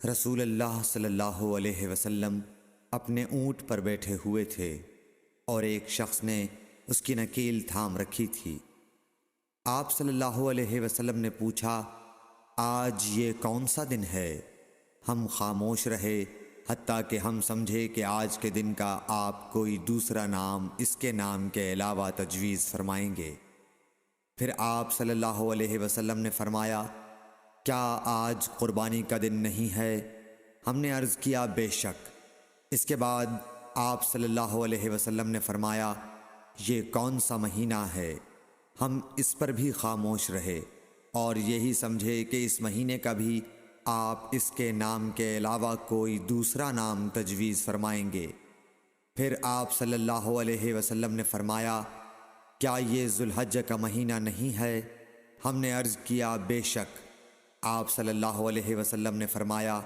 رسول اللہ صلی اللہ علیہ وسلم اپنے اونٹ پر بیٹھے ہوئے تھے اور ایک شخص نے اس کی نکیل تھام رکھی تھی۔ آپ صلی اللہ علیہ وسلم نے پوچھا، آج یہ کون سا دن ہے؟ ہم خاموش رہے حتیٰ کہ ہم سمجھے کہ آج کے دن کا آپ کوئی دوسرا نام اس کے نام کے علاوہ تجویز فرمائیں گے۔ پھر آپ صلی اللہ علیہ وسلم نے فرمایا، کیا آج قربانی کا دن نہیں ہے؟ ہم نے عرض کیا، بے شک۔ اس کے بعد آپ صلی اللہ علیہ وسلم نے فرمایا، یہ کون سا مہینہ ہے؟ ہم اس پر بھی خاموش رہے اور یہی سمجھے کہ اس مہینے کا بھی آپ اس کے نام کے علاوہ کوئی دوسرا نام تجویز فرمائیں گے۔ پھر آپ صلی اللہ علیہ وسلم نے فرمایا، کیا یہ ذو الحجہ کا مہینہ نہیں ہے؟ ہم نے عرض کیا، بے شک۔ آپ صلی اللہ علیہ وسلم نے فرمایا،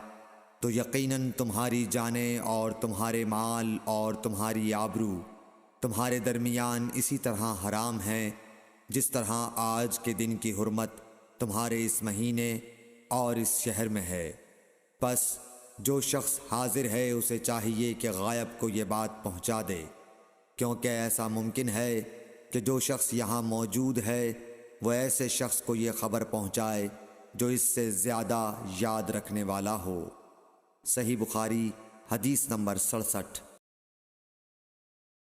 تو یقیناً تمہاری جانیں اور تمہارے مال اور تمہاری آبرو تمہارے درمیان اسی طرح حرام ہیں جس طرح آج کے دن کی حرمت تمہارے اس مہینے اور اس شہر میں ہے۔ پس جو شخص حاضر ہے اسے چاہیے کہ غائب کو یہ بات پہنچا دے، کیونکہ ایسا ممکن ہے کہ جو شخص یہاں موجود ہے وہ ایسے شخص کو یہ خبر پہنچائے جو اس سے زیادہ یاد رکھنے والا ہو۔ صحیح بخاری حدیث نمبر 67۔